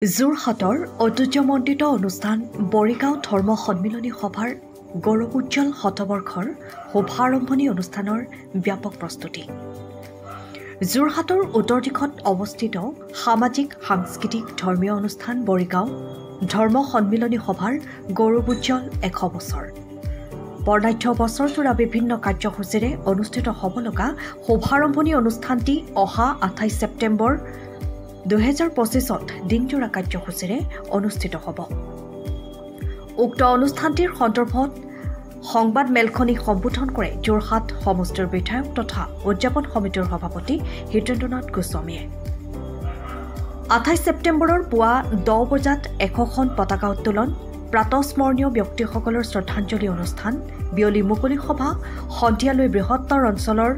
যোৰহাটৰ ঐতিহ্যমণ্ডিত অনুষ্ঠান বৰিগাঁও ধৰ্ম সন্মিলনী সভাৰ গৌৰৱোজ্জ্বল শতবৰ্ষৰ শুভাৰম্ভণি অনুষ্ঠানৰ ব্যাপক প্ৰস্তুতি। যোৰহাটৰ উত্তৰ দিশত অৱস্থিত সামাজিক সাংস্কৃতিক ধৰ্মীয় অনুষ্ঠান বৰিগাঁও ধৰ্ম সন্মিলনী সভাৰ গৌৰৱোজ্জ্বল 100 বছৰ। বৰ্ণাঢ্য বছৰজোৰা বিভিন্ন কাৰ্যসূচীৰে অনুষ্ঠিত হ'ব লগা শুভাৰম্ভণি অনুষ্ঠানটি অহা 28 ছেপ্টেম্বৰ 2025 দিনজোৰা কাৰ্যসূচীৰে অনুষ্ঠিত হ'ব। উক্ত অনুষ্ঠানটিৰ সন্দৰ্ভত সংবাদ মেলখনি সম্বোধন কৰে যোৰহাট সমষ্টিৰ বিধায়ক তথা উদযাপন সমিতিৰ সভাপতি হিতেন্দ্ৰনাথ গোস্বামীয়ে। 28 ছেপ্টেম্বৰৰ পুৱা 10 বজাত 100খন পতাকা উত্তোলন, প্ৰাতঃস্মৰণীয় ব্যক্তিসকলৰ শ্ৰদ্ধাঞ্জলি অনুষ্ঠান, বিয়লি মুকলি সভা, সন্ধিয়ালৈ বৃহত্তৰ অঞ্চলৰ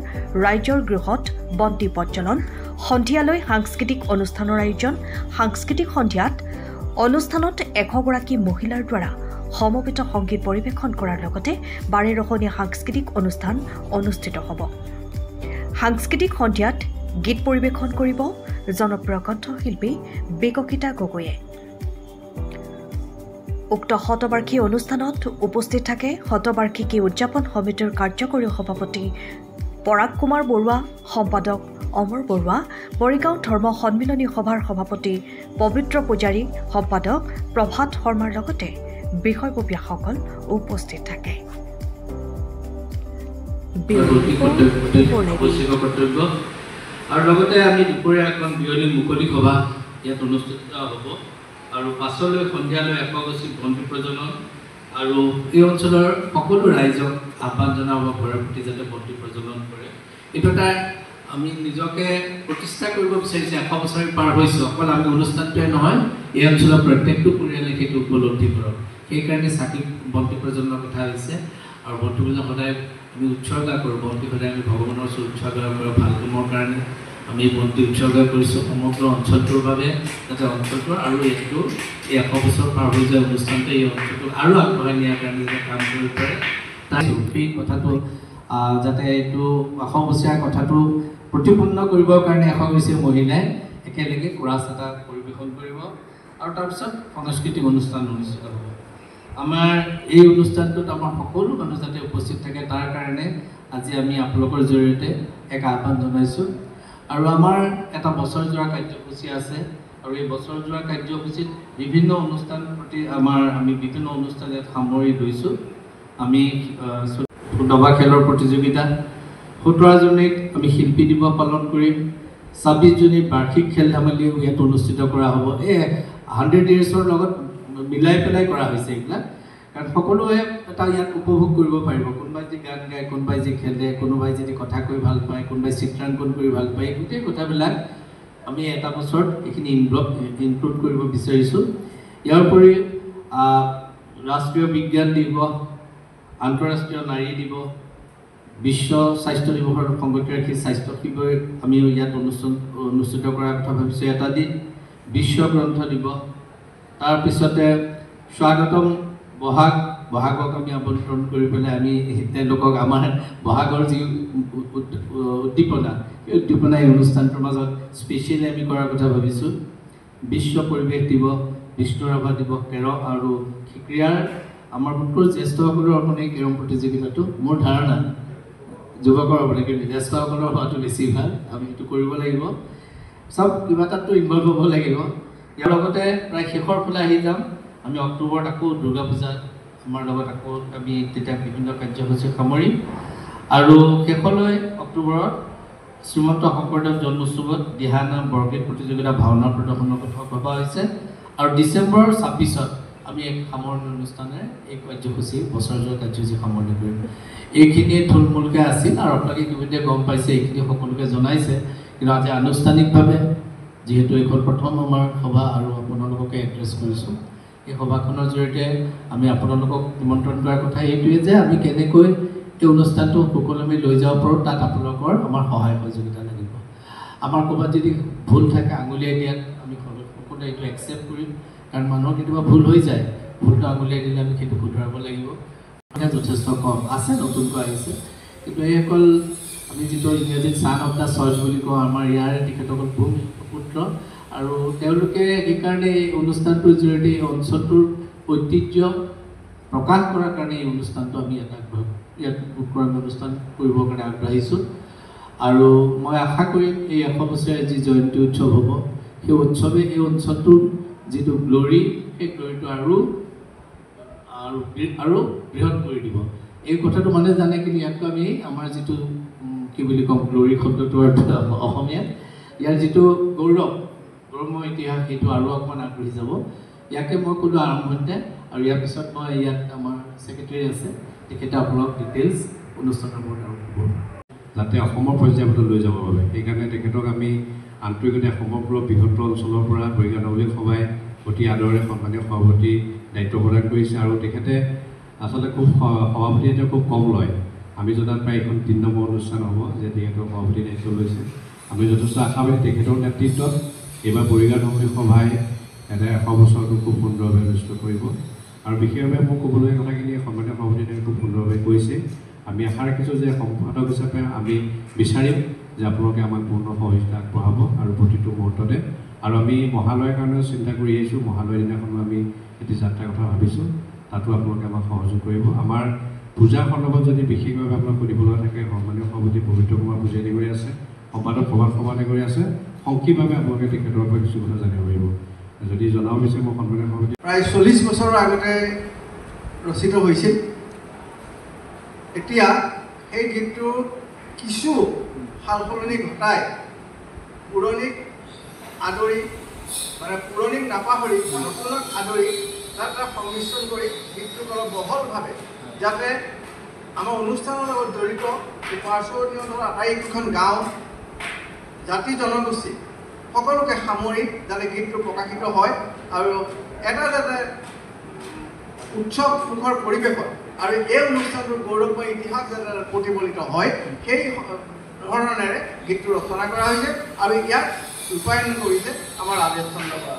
ৰাইজৰ গৃহত বন্তি প্ৰজ্বলন, সন্ধিয়ালৈ সাংস্কৃতিক অনুষ্ঠানৰ আয়োজন। সাংস্কৃতিক সন্ধিয়াত অনুষ্ঠানত 100 গৰাকী মহিলাৰ দ্বাৰা সমবেত সংগীত পৰিৱেশন কৰাৰ লগতে বাৰেৰহণীয়া সাংস্কৃতিক অনুষ্ঠান অনুষ্ঠিত হ'ব। সাংস্কৃতিক সন্ধিয়াত গীত পৰিৱেশন কৰিব জনপ্ৰিয় কণ্ঠশিল্পী বিকশিতা গগৈয়ে। উক্ত শতবাৰ্ষিকী অনুষ্ঠানত উপস্থিত থাকে শতবাৰ্ষিকী উদযাপন সমিতিৰ কাৰ্যকৰী সভাপতি পৰাগ কুমাৰ বৰুৱা, সম্পাদক অমৰ বৰুৱা, বৰিগাঁও ধৰ্ম সন্মিলনী সভাৰ সভাপতি পবিত্ৰ পূজাৰী, সম্পাদক প্ৰভাত শৰ্মাৰ লগতে বিষয়ববীয়াসকল উপস্থিত থাকে। আৰু লগতে আমি দুপৰীয়া এখন বিয়লি মুকলি সভা ইয়াত অনুষ্ঠিত হ'ব আৰু পাছলৈ সন্ধিয়ালৈ 100 গছি বন্তি প্ৰজ্বলন আৰু এই অঞ্চলৰ সকলো ৰাইজক আহ্বান জনাব ঘৰে প্ৰতি যাতে বন্তি প্ৰজ্বলন কৰে। এইটো এটা আমি নিজকে প্ৰতিষ্ঠা কৰিব বিচাৰিছোঁ। 100 বছৰ পাৰ হৈছোঁ, অকল আমি অনুষ্ঠানটোৱে নহয়, এই অঞ্চলৰ প্ৰত্যেকটো পৰিয়ালে সেইটো উপলব্ধি কৰক। সেইকাৰণে চাকি বন্তি প্ৰজ্বলনৰ কথা হৈছে আৰু বন্তি প্ৰজ্বলন সদায় আমি উৎসৰ্গা কৰোঁ। বন্তি সদায় আমি ভগৱানৰ ওচৰত উৎসৰ্গা কৰোঁ, ভাল কামৰ কাৰণে আমি বন্তি উৎসৰ্গা কৰিছোঁ সমগ্ৰ অঞ্চলটোৰ বাবে, যাতে অঞ্চলটোৰ আৰু এইটো এই 100 বছৰ পাৰ হৈ যোৱা অনুষ্ঠানটো এই অঞ্চলটো আৰু আগবঢ়াই নিয়াৰ কাৰণে যাতে কাম কৰিব পাৰে। তাৰ সেই কথাটো যাতে এইটো 100 বছৰীয়া কথাটো প্ৰতিপূৰ্ণ কৰিবৰ কাৰণে 100 গৰাকী মহিলাই একেলগে কোৰাছ এটা পৰিৱেশন কৰিব আৰু তাৰপিছত সাংস্কৃতিক অনুষ্ঠান অনুষ্ঠিত হ'ব। আমাৰ এই অনুষ্ঠানটোত আমাৰ সকলো মানুহ যাতে উপস্থিত থাকে তাৰ কাৰণে আজি আমি আপোনালোকৰ জৰিয়তে এক আহ্বান জনাইছোঁ। আৰু আমাৰ এটা বছৰজোৰা কাৰ্যসূচী আছে আৰু এই বছৰজোৰা কাৰ্যসূচীত বিভিন্ন অনুষ্ঠান প্ৰতি আমি বিভিন্ন অনুষ্ঠান ইয়াত সামৰি লৈছোঁ। আমি দবা খেলৰ প্ৰতিযোগিতা, 17 জুনিত আমি শিল্পী দিৱস পালন কৰিম, 26 জুনিত বাৰ্ষিক খেল ধেমালিও ইয়াত অনুষ্ঠিত কৰা হ'ব। এই 100 yearsৰ লগত মিলাই পেলাই কৰা হৈছে এইবিলাক, কাৰণ সকলোৱে এটা ইয়াত উপভোগ কৰিব পাৰিব। কোনোবাই যি গান গায়, কোনোবাই যি খেলে, কোনোবাই যদি কথা কৈ ভাল পায়, কোনোবাই চিত্ৰাংকন কৰি ভাল পায়, গোটেই কথাবিলাক আমি এটা বছৰত এইখিনি ইনক্লুড কৰিব বিচাৰিছোঁ। ইয়াৰ উপৰি ৰাষ্ট্ৰীয় বিজ্ঞান দিৱস, আন্তঃৰাষ্ট্ৰীয় নাৰী দিৱস, বিশ্ব স্বাস্থ্য দিৱসৰ সংগতি ৰাখি স্বাস্থ্য শিবিৰ আমি ইয়াত অনুষ্ঠিত কৰাৰ কথা ভাবিছোঁ এটা দিন। বিশ্ব গ্ৰন্থ দিৱস, তাৰপিছতে স্বাগতম বহাগক আমি আমন্ত্ৰণ কৰি পেলাই আমি তেওঁলোকক আমাৰ বহাগৰ যি উদ্দীপনা, সেই উদ্দীপনা এই অনুষ্ঠানটোৰ মাজত স্পেচিয়েলি আমি কৰাৰ কথা ভাবিছোঁ। বিশ্ব পৰিৱেশ দিৱস, বিষ্ণু ৰাভা দিৱস, কেৰম আৰু ক্ৰীড়াৰ আমাৰ উত্তৰ জ্যেষ্ঠসকলৰ অৰ্পণে কেৰম প্ৰতিযোগিতাটো মোৰ ধাৰণা যুৱকৰ অৰ্পণে, কিন্তু জ্যেষ্ঠসকলৰ হোৱাটো বেছি ভাল। আমি সেইটো কৰিব লাগিব, চব কিবা এটাতো ইনভলভ হ'ব লাগিব। ইয়াৰ লগতে প্ৰায় শেষৰ ফালে আহি যাম। আমি অক্টোবৰত আকৌ দুৰ্গা পূজা আমাৰ লগত আকৌ আমি তেতিয়া বিভিন্ন কাৰ্যসূচী সামৰিম আৰু শেষলৈ অক্টোবৰত শ্ৰীমন্ত শংকৰদেৱ জন্মোৎসৱত দিহানাম, বৰগীত প্ৰতিযোগিতা, ভাওনা প্ৰদৰ্শনৰ কথা ভবা হৈছে আৰু ডিচেম্বৰ 26ত আমি এক সামৰণি অনুষ্ঠানেৰে এই কাৰ্যসূচী বছৰজোৰা কাৰ্যসূচী সামৰণি কৰিম। এইখিনি থুলমূলকৈ আছিল আৰু আপোনালোকে ইতিমধ্যে গম পাইছে, এইখিনি সকলোকে জনাইছে। কিন্তু আজি আনুষ্ঠানিকভাৱে যিহেতু এইখন প্ৰথম আমাৰ সভা আৰু আপোনালোককে এড্ৰেছ কৰিছোঁ, এই সভাখনৰ জৰিয়তে আমি আপোনালোকক নিমন্ত্ৰণ কৰাৰ কথা এইটোৱে যে আমি কেনেকৈ এই অনুষ্ঠানটো সুকলমে লৈ যাব পাৰোঁ, তাত আপোনালোকৰ আমাৰ সহায় সহযোগিতা লাগিব। আমাৰ ক'ৰবাত যদি ভুল থাকে আঙুলিয়াই দিয়াত আমি সকলোৱে এইটো একচেপ্ট কৰিম, কাৰণ মানুহৰ কেতিয়াবা ভুল হৈ যায়, ভুলটো আঙুলিয়াই দিলে আমি সেইটো শুধৰাব লাগিব। মানে যথেষ্ট কম আছে, নতুনকৈ আহিছে, কিন্তু এইসকল আমি যিটো ইংৰাজীত ছান অফ দ্য চইচ বুলি কওঁ, আমাৰ ইয়াৰে তেখেতসকল পুত্ৰ আৰু তেওঁলোকে সেইকাৰণে এই অনুষ্ঠানটোৰ জৰিয়তে এই অঞ্চলটোৰ ঐতিহ্য প্ৰকাশ কৰাৰ কাৰণে এই অনুষ্ঠানটো আমি ইয়াত উৎকৰণ অনুষ্ঠান কৰিবৰ কাৰণে আগবাঢ়িছোঁ আৰু মই আশা কৰিম এই 100 বছৰীয়া যি জয়ন্তী উৎসৱ হ'ব সেই উৎসৱে এই অঞ্চলটোৰ যিটো গ্ল'ৰি সেই গ্ল'ৰিটো আৰু বৃহৎ কৰি দিব এই কথাটো মানে জানে কিন্তু ইয়াতকৈ আমি আমাৰ যিটো কি বুলি ক'ম গ্ল'ৰি শব্দটোৰ অসমীয়াত ইয়াৰ যিটো গৌৰৱময় ইতিহাস সেইটো আৰু অকণমান আগবাঢ়ি যাব ইয়াকে মই ক'লো আৰম্ভণিতে আৰু ইয়াৰ পিছত মই ইয়াত আমাৰ ছেক্ৰেটাৰী আছে তেখেতে আপোনালোক ডিটেইলছ অনুষ্ঠানৰ ওপৰত আৰু ক'ব যাতে অসমৰ পৰ্যায়ত লৈ যাবৰ বাবে সেইকাৰণে তেখেতক আমি আন্তৰিকতে সমগ্ৰ বৃহত্তৰ অঞ্চলৰ পৰা বৰিগাঁও নগৰী সভাই অতি আদৰেৰে সন্মানীয় সভাপতি দায়িত্ব প্ৰদান কৰিছে আৰু তেখেতে আচলতে খুব সভাপতি এতিয়া খুব কম লয় আমি জনাত প্ৰায় এখন 3 নম্বৰ অনুষ্ঠান হ'ব যে তেখেতৰ সভাপতি দায়িত্ব লৈছে আমি যথেষ্ট আশাবাদী তেখেতৰ নেতৃত্বত এইবাৰ বৰিগাঁও নগৰী সভাই এটা 100 বছৰটো খুব সুন্দৰভাৱে অনুষ্ঠিত কৰিব আৰু বিশেষভাৱে মোক ক'বলৈ কথাখিনি সন্মানীয় সভাপতিয়ে খুব সুন্দৰভাৱে কৈছে আমি আশা ৰাখিছোঁ যে সম্পাদক হিচাপে আমি বিচাৰিম যে আপোনালোকে আমাক পূৰ্ণ সহযোগিতা আগবঢ়াব আৰু প্ৰতিটো মুহূৰ্ততে আৰু আমি মহালয়ৰ কাৰণেও চিন্তা কৰি আহিছোঁ মহালয়ৰ দিনাখনো আমি এটি যাত্ৰাৰ কথা ভাবিছোঁ তাতো আপোনালোকে আমাক সহযোগ কৰিব আমাৰ পূজাৰ সন্দৰ্ভত যদি বিশেষভাৱে আপোনাক সুধিবলৈ থাকে সন্মানীয় সভাপতি পবিত্ৰ কুমাৰ পূজাৰী কৰি আছে সম্পাদক প্ৰভাত সভাপতি কৰি আছে সংক্ষিপ্তভাৱে আপোনালোকে তেখেতৰ পৰা কিছু কথা জানিব পাৰিব যদি জনাব বিচাৰে মই সন্মানীয় সভাপতি প্ৰায় 40 বছৰৰ আগতে ৰচিত হৈছিল এতিয়া সেই গীতটো কিছু সাল সলনি ঘটাই পুৰণিক আদৰি মানে পুৰণিক নাপাহৰি নতুনক আদৰি তাত সংমিশ্ৰণ কৰি গীতটোক অলপ বহলভাৱে যাতে আমাৰ অনুষ্ঠানৰ লগত জড়িত পাৰ্শ্বৱৰ্তী অঞ্চলৰ আটাইকেইখন গাঁও জাতি জনগোষ্ঠী সকলোকে সামৰি যাতে গীতটো প্ৰকাশিত হয় আৰু এটা যাতে উৎসৱ মুখৰ পৰিৱেশত আৰু এই অনুষ্ঠানটোৰ গৌৰৱময় ইতিহাস যাতে প্ৰতিফলিত হয় সেই ধৰণেৰে গীতটো ৰচনা কৰা হৈছে আৰু ইয়াক ৰূপায়ণ কৰিছে আমাৰ ৰাজেশ চন্দ্ৰ বৰা।